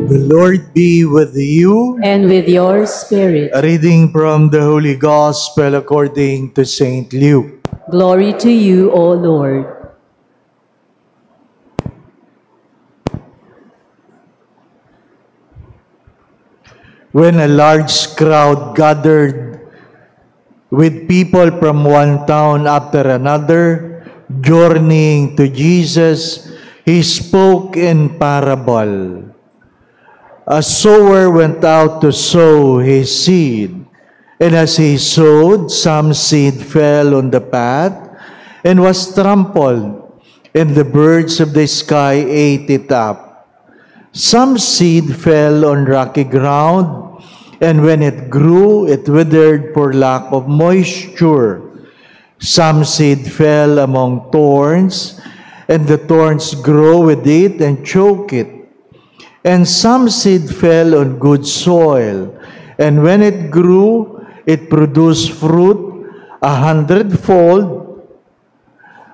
The Lord be with you. And with your spirit. A reading from the Holy Gospel according to Saint Luke. Glory to you, O Lord. When a large crowd gathered with people from one town after another, journeying to Jesus, he spoke in parable. A sower went out to sow his seed, and as he sowed, some seed fell on the path and was trampled, and the birds of the sky ate it up. Some seed fell on rocky ground, and when it grew, it withered for lack of moisture. Some seed fell among thorns, and the thorns grew with it and choke it. And some seed fell on good soil, and when it grew, it produced fruit 100-fold.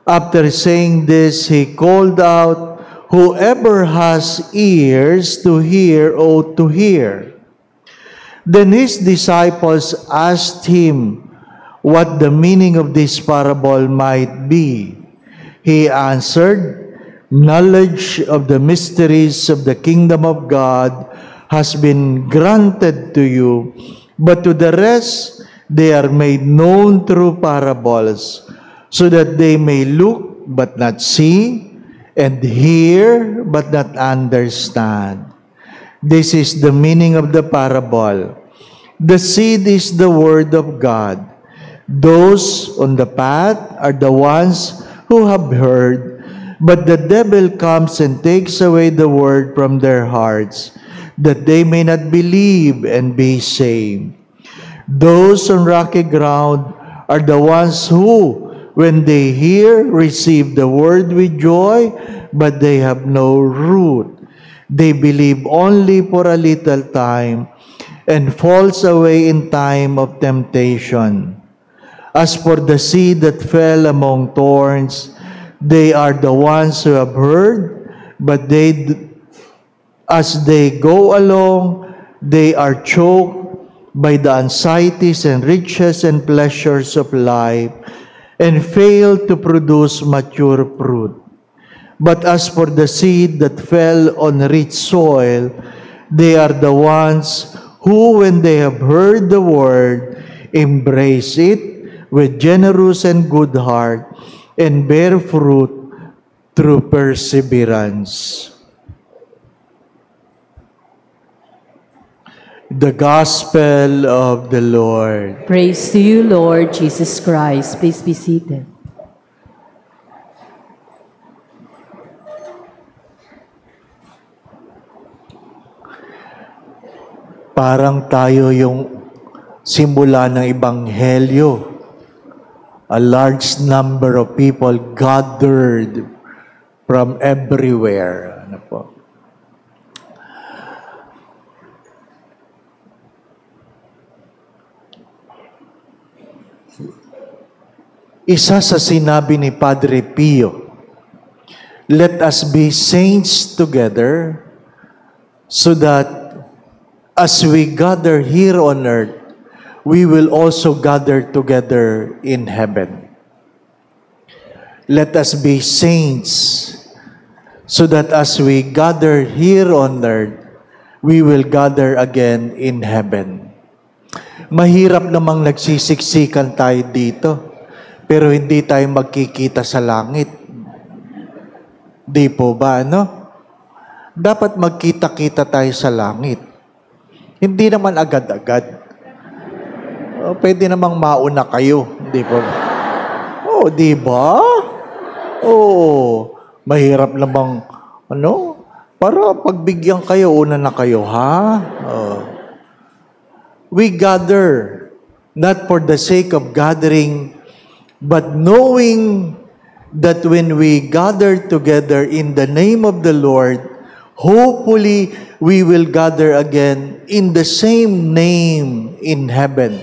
After saying this, he called out, "Whoever has ears to hear ought to hear." Then his disciples asked him what the meaning of this parable might be. He answered, "Knowledge of the mysteries of the kingdom of God has been granted to you, but to the rest they are made known through parables, so that they may look but not see, and hear but not understand." This is the meaning of the parable. The seed is the word of God. Those on the path are the ones who have heard, but the devil comes and takes away the word from their hearts, that they may not believe and be saved. Those on rocky ground are the ones who, when they hear, receive the word with joy, but they have no root. They believe only for a little time and falls away in time of temptation. As for the seed that fell among thorns, they are the ones who have heard, but as they go along, they are choked by the anxieties and riches and pleasures of life and fail to produce mature fruit. But as for the seed that fell on rich soil, they are the ones who, when they have heard the word, embrace it with generous and good heart and bear fruit through perseverance. The Gospel of the Lord. Praise to you, Lord Jesus Christ. Please be seated. Parang tayo yung simula ng Ebanghelyo. A large number of people gathered from everywhere. Ano po? Isa sa sinabi ni Padre Pio, "Let us be saints together so that as we gather here on earth, we will also gather together in heaven." Let us be saints so that as we gather here on earth, we will gather again in heaven. Mahirap namang nagsisiksikan tayo dito, pero hindi tayo magkikita sa langit. Di po ba, ano? Dapat magkita-kita tayo sa langit. Hindi naman agad-agad. Pwede namang mauna kayo. Di po ba? Di ba? Mahirap namang, para pagbigyan kayo, una na kayo, ha? We gather, not for the sake of gathering, but knowing that when we gather together in the name of the Lord, hopefully we will gather again in the same name in heaven,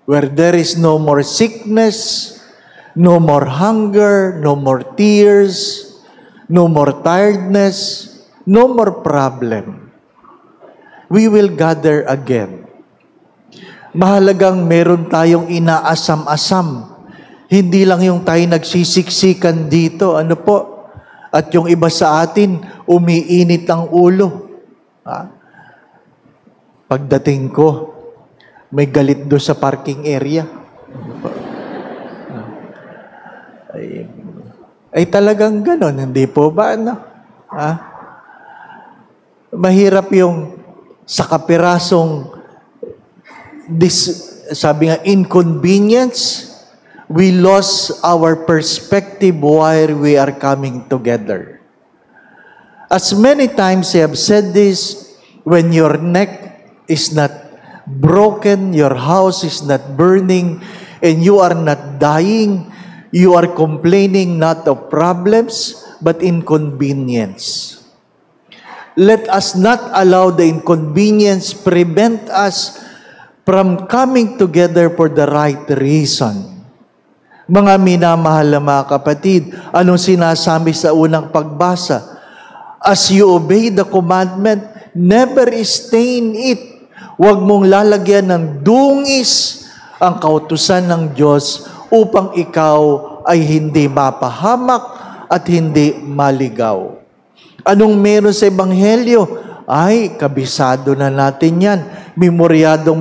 where there is no more sickness, no more hunger, no more tears, no more tiredness, no more problem. we will gather again. Mahalagang meron tayong inaasam-asam. Hindi lang yung tayo nagsisiksikan dito, ano po? At yung iba sa atin, umiinit ang ulo. Pagdating ko, may galit doon sa parking area. Ay talagang ganon, hindi po ba? Ano? Mahirap yung sa kapirasong sabi nga, inconvenience, we lost our perspective while we are coming together. As many times I have said this, when your neck is not broken, your house is not burning, and you are not dying, you are complaining not of problems, but inconvenience. Let us not allow the inconvenience prevent us from coming together for the right reason. Mga minamahal na mga kapatid, anong sinasabi sa unang pagbasa? As you obey the commandment, never stain it. Huwag mong lalagyan ng dungis ang kautusan ng Diyos upang ikaw ay hindi mapahamak at hindi maligaw. Anong meron sa Ebanghelyo? Ay, kabisado na natin yan. Memoryado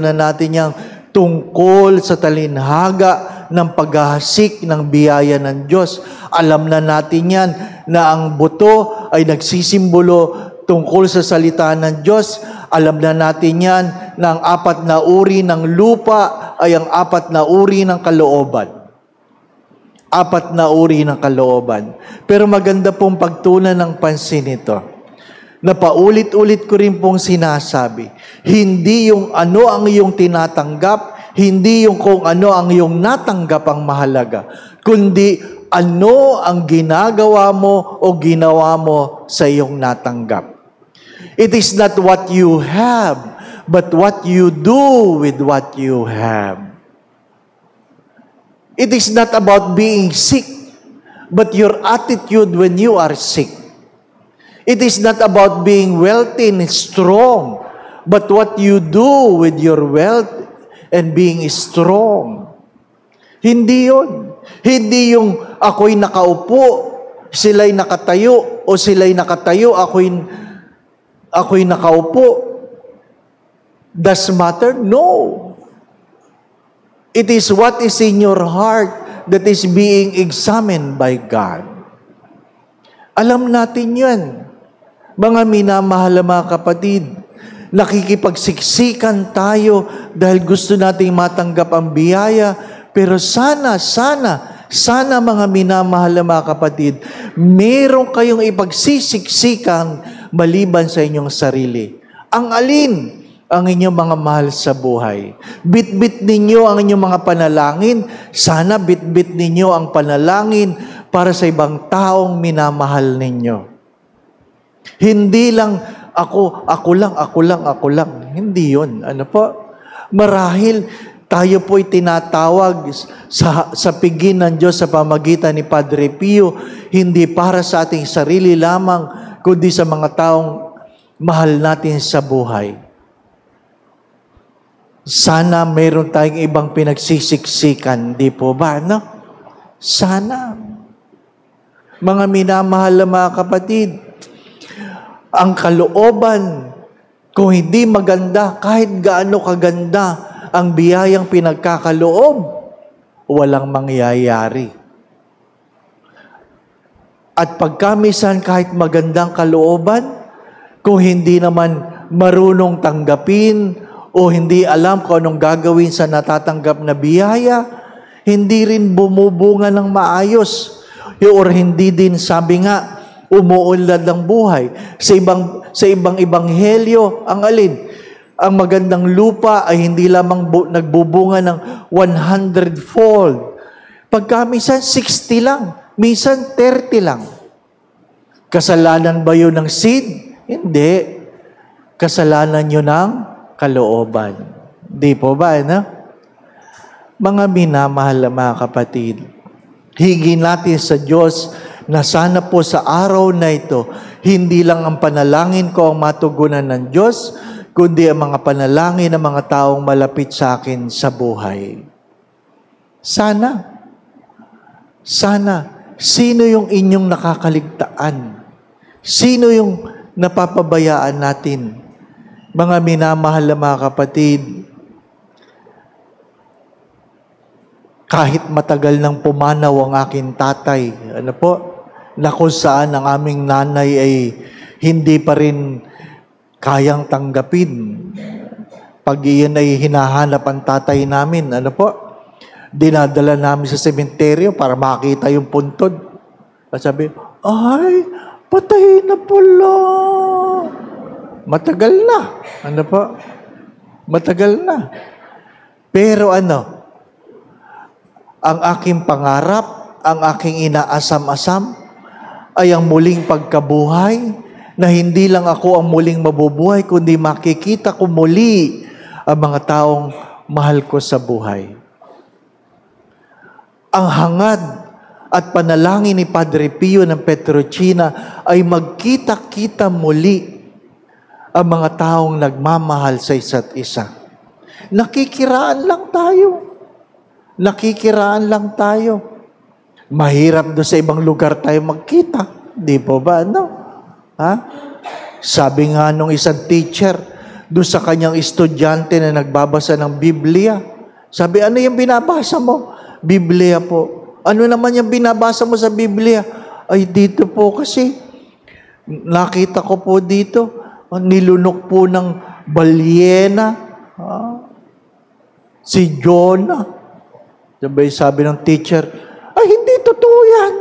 na natin yan tungkol sa talinhaga ng paghahasik ng biyaya ng Diyos. Alam na natin yan na ang buto ay nagsisimbolo tungkol sa salita ng Diyos. Alam na natin yan na ang 4 na uri ng lupa ay ang 4 na uri ng kalooban. 4 na uri ng kalooban. Pero maganda pong pagtunan ng pansin ito. Napaulit-ulit ko rin pong sinasabi, hindi yung ano ang iyong tinatanggap, hindi yung kung ano ang iyong natanggap ang mahalaga, kundi ano ang ginagawa mo o ginawa mo sa iyong natanggap. It is not what you have, but what you do with what you have. It is not about being sick, but your attitude when you are sick. It is not about being wealthy and strong, but what you do with your wealth and being strong. Hindi yun. Hindi yung ako'y nakaupo, sila'y nakatayo, o sila'y nakatayo, ako'y nakaupo. Does matter? No. It is what is in your heart that is being examined by God. Alam natin yan. Mga minamahal na mga kapatid, nakikipagsiksikan tayo dahil gusto nating matanggap ang biyaya, pero sana mga minamahal na mga kapatid, meron kayong ipagsisiksikan maliban sa inyong sarili. Ang alin ang inyong mga mahal sa buhay? Bit-bit ninyo ang inyong mga panalangin, sana bit-bit ninyo ang panalangin para sa ibang taong minamahal ninyo. Hindi lang ako lang. Hindi yun. Ano po? Marahil tayo po'y tinatawag sa piging ng Diyos sa pamagitan ni Padre Pio, hindi para sa ating sarili lamang, kundi sa mga taong mahal natin sa buhay. Sana meron tayong ibang pinagsisiksikan, di po ba? No? Sana. Mga minamahal na mga kapatid, ang kalooban, kung hindi maganda, kahit gaano kaganda ang biyayang pinagkakaloob, walang mangyayari. At pagkamisan kahit magandang kalooban, kung hindi naman marunong tanggapin o hindi alam kung anong gagawin sa natatanggap na biyaya, hindi rin bumubunga ng maayos. Or hindi din, sabi nga, umuunlad ng buhay. Sa ibang ebanghelyo, ang alin? Ang magandang lupa ay hindi lamang nagbubunga ng 100-fold. Pagka minsan 60 lang, minsan 30 lang. Kasalanan ba yun ng seed? Hindi. Kasalanan yun ng kalooban. Di po ba, no? Mga minamahal na mga kapatid, hingin natin sa Diyos na sana po sa araw na ito, Hindi lang ang panalangin ko ang matugunan ng Diyos, kundi ang mga panalangin ng mga taong malapit sa akin sa buhay. Sana, sino yung inyong nakakaligtaan? Sino yung napapabayaan natin? Mga minamahal na mga kapatid, kahit matagal nang pumanaw ang aking tatay, na kung saan ang aming nanay ay hindi pa rin kayang tanggapin. Pag iyan ay hinahanap ang tatay namin, dinadala namin sa sementeryo para makita yung puntod. Sabi, ay, patay na pala. Matagal na. Matagal na. Pero ang aking pangarap, ang aking inaasam-asam, ay ang muling pagkabuhay, na hindi lang ako ang muling mabubuhay, kundi makikita ko muli ang mga taong mahal ko sa buhay. Ang hangad at panalangin ni Padre Pio ng Petrocina ay magkita-kita muli ang mga taong nagmamahal sa isa't isa. Nakikiraan lang tayo. Mahirap doon sa ibang lugar tayo magkita. Di po ba? Sabi nga nung isang teacher, doon sa kanyang estudyante na nagbabasa ng Biblia, sabi, ano yung binabasa mo? Biblia po. Ano naman yung binabasa mo sa Biblia? Ay, dito po kasi, nakita ko po dito, nilunok po ng balyena, si Jonah. Sabi ng teacher, ay, hindi totoo yan.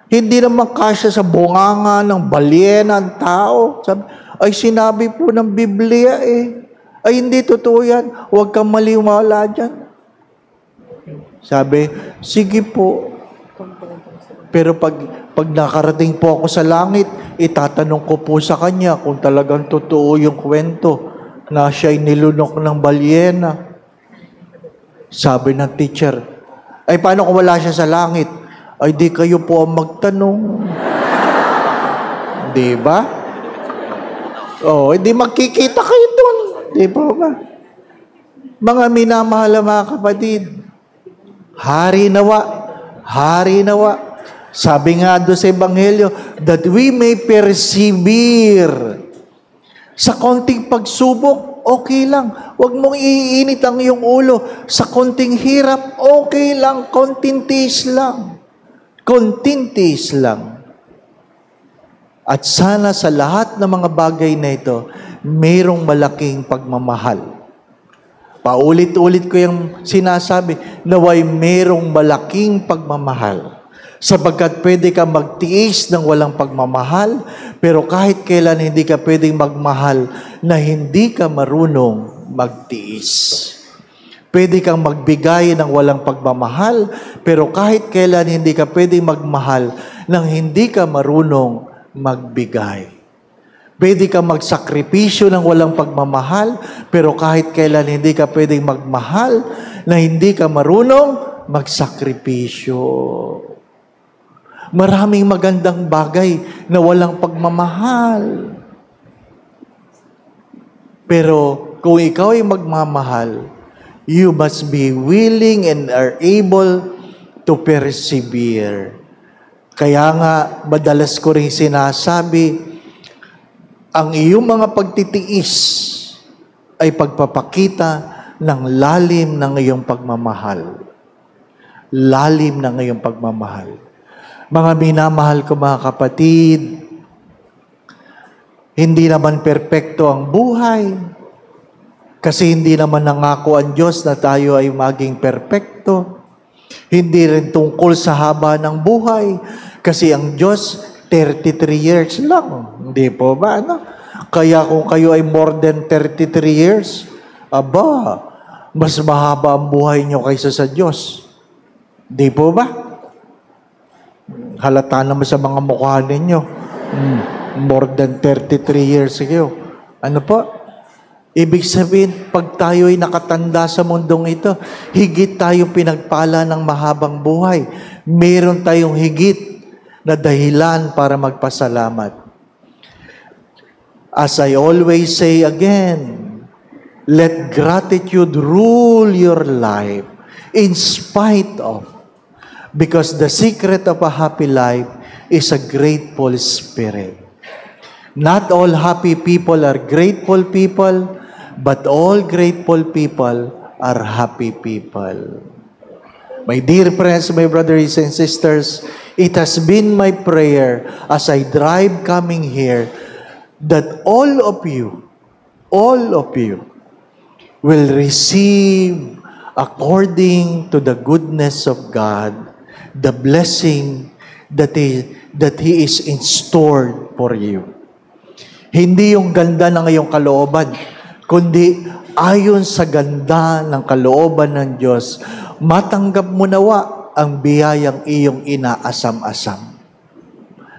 Hindi naman kasya sa bunganga ng balyena ang tao. Sabi, ay, sinabi po ng Biblia Ay, hindi totoo yan. Huwag kang maliwala dyan. Sabi, sige po. Pero pag nakarating po ako sa langit, itatanong ko po sa kanya kung talagang totoo yung kwento na siya'y nilunok ng balyena. Sabi ng teacher, ay paano kung wala siya sa langit? Ay di kayo po ang magtanong. Di ba? Hindi magkikita kayo doon. Di ba? Mga minamahal na mga kapatid, hari nawa. Sabi nga doon sa Ebanghelyo, that we may persevere. Sa konting pagsubok, okay lang. Huwag mong iinit ang iyong ulo. Sa konting hirap, okay lang. Konting tiis lang. At sana sa lahat ng mga bagay na ito, mayroong malaking pagmamahal. Paulit-ulit ko yung sinasabi, naway mayroong malaking pagmamahal. Sapagkat pwede ka magtiis ng walang pagmamahal, pero kahit kailan hindi ka pwedeng magmahal na hindi ka marunong magtiis. Pwede kang magbigay ng walang pagmamahal, pero kahit kailan hindi ka pwedeng magmahal nang hindi ka marunong magbigay. Pwede kang magsakripisyo ng walang pagmamahal, pero kahit kailan hindi ka pwedeng magmahal na hindi ka marunong magsakripisyo. Maraming magandang bagay na walang pagmamahal. Pero kung ikaw ay magmamahal, you must be willing and are able to persevere. Kaya nga, madalas ko rin sinasabi, ang iyong mga pagtitiis ay pagpapakita ng lalim ng iyong pagmamahal. Lalim ng iyong pagmamahal. Mga minamahal ko mga kapatid, hindi naman perpekto ang buhay. Kasi hindi naman nangako ang Diyos na tayo ay maging perpekto. Hindi rin tungkol sa haba ng buhay. Kasi ang Diyos, 33 years lang. Hindi po ba? Kaya kung kayo ay more than 33 years, mas mahaba ang buhay nyo kaysa sa Diyos. Hindi po ba? Halata naman sa mga mukha ninyo. More than 33 years ago. Ano po? Ibig sabihin, pag tayo ay nakatanda sa mundong ito, higit tayo pinagpala ng mahabang buhay. Meron tayong higit na dahilan para magpasalamat. As I always say again, let gratitude rule your life in spite of, because the secret of a happy life is a grateful spirit. Not all happy people are grateful people, but all grateful people are happy people. My dear friends, my brothers and sisters, it has been my prayer as I drive coming here that all of you will receive according to the goodness of God, the blessing that He is in store for you. Hindi yung ganda ng iyong kalooban, kundi ayon sa ganda ng kalooban ng Diyos, matanggap mo nawa ang biyayang iyong inaasam-asam.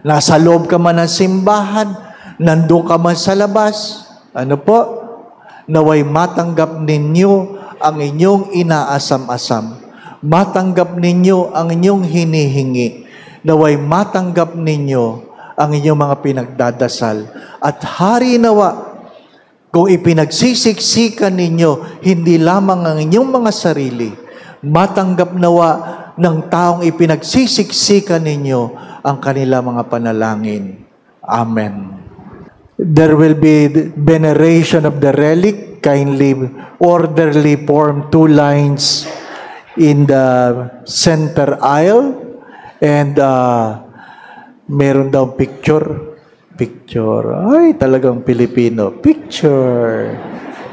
Nasa loob ka man ng simbahan, nandun ka man sa labas, naway matanggap ninyo ang inyong inaasam-asam. Matanggap ninyo ang inyong hinihingi. Naway matanggap ninyo ang inyong mga pinagdadasal. At hari nawa, kung ipinagsisiksikan ninyo, hindi lamang ang inyong mga sarili, matanggap nawa ng taong ipinagsisiksikan ninyo ang kanila mga panalangin. Amen. There will be veneration of the relic, kindly orderly form 2 lines in the center aisle, and meron daw picture. Ay, talagang Pilipino. Picture.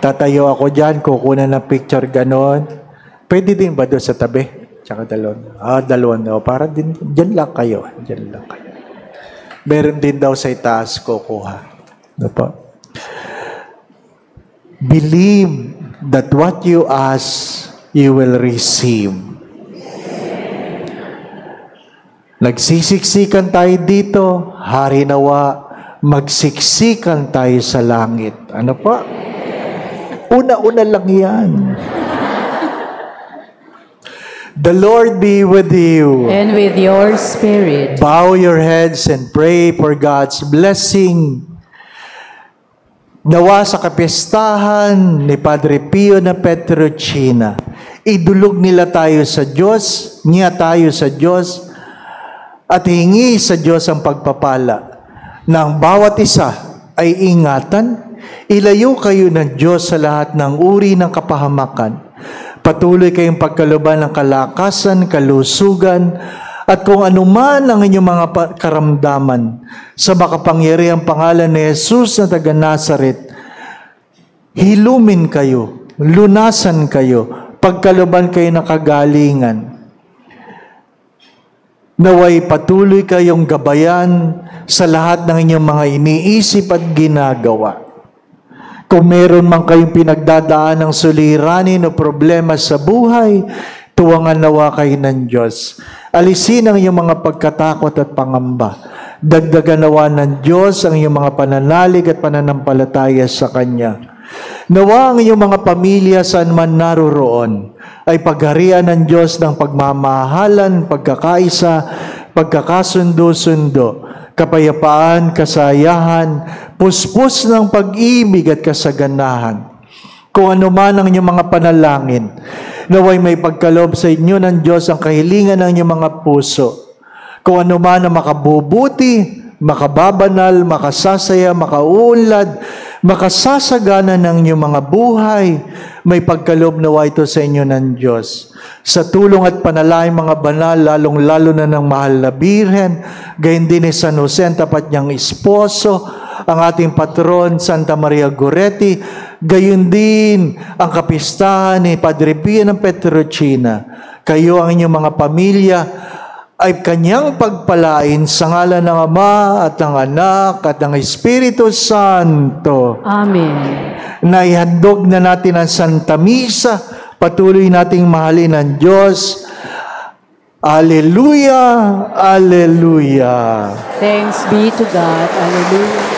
Tatayo ako dyan, kukunan ng picture ganon. Pwede din ba doon sa tabi? Tsaka dalawang. Dalawang. Para din, dyan lang kayo. Meron din daw sa itaas kukuha. Believe that what you ask, you will receive. Nagsisiksikan tayo dito, hari nawa, magsiksikan tayo sa langit. Ano pa? Una-una lang yan. The Lord be with you. And with your spirit. Bow your heads and pray for God's blessing. Nawa sa kapistahan ni Padre Pio na Petrocina, idulog nila tayo sa Diyos, niya tayo sa Diyos, at hingi sa Diyos ang pagpapala na ang bawat isa ay ingatan, ilayo kayo ng Diyos sa lahat ng uri ng kapahamakan. Patuloy kayong pagkaluban ng kalakasan, kalusugan, at kung anuman ang inyong mga karamdaman, sa makapangyarihang pangalan ni Jesus na taga Nazaret, hilumin kayo, lunasan kayo, pagkaluban kayo ng kagalingan. Naway patuloy kayong gabayan sa lahat ng inyong mga iniisip at ginagawa. Kung meron man kayong pinagdadaan ng suliranin o problema sa buhay, tuwangan nawa kayo ng Diyos. Alisin ang iyong mga pagkatakot at pangamba. Dagdagan nawa ng Diyos ang iyong mga pananalig at pananampalataya sa Kanya. Nawa ang iyong mga pamilya saan man naroroon ay pagharian ng Diyos ng pagmamahalan, pagkakaisa, pagkakasundo-sundo, kapayapaan, kasayahan, puspos ng pag-ibig at kasaganahan. Kung ano man ang inyong mga panalangin, naway may pagkaloob sa inyo ng Diyos ang kahilingan ng inyong mga puso. Kung ano man ang makabubuti, makababanal, makasasaya, makauunlad, makasasagana ng inyong mga buhay, may pagkaloob nawa ito sa inyo ng Diyos. Sa tulong at panalangin mga banal, lalong-lalo na ng mahal na Birhen, gayon din ni San Jose, ang tapat niyang esposo, ang ating patron, Santa Maria Goretti, gayon din ang kapistahan ni Padre Pio ng Petrocina. Kayo ang inyong mga pamilya ay Kanyang pagpalain sa ngalan ng Ama at ng Anak at ng Espiritu Santo. Amen. Naihandog na natin ang Santa Misa, patuloy nating mahalin ang Diyos. Alleluia, Alleluia. Thanks be to God. Alleluia.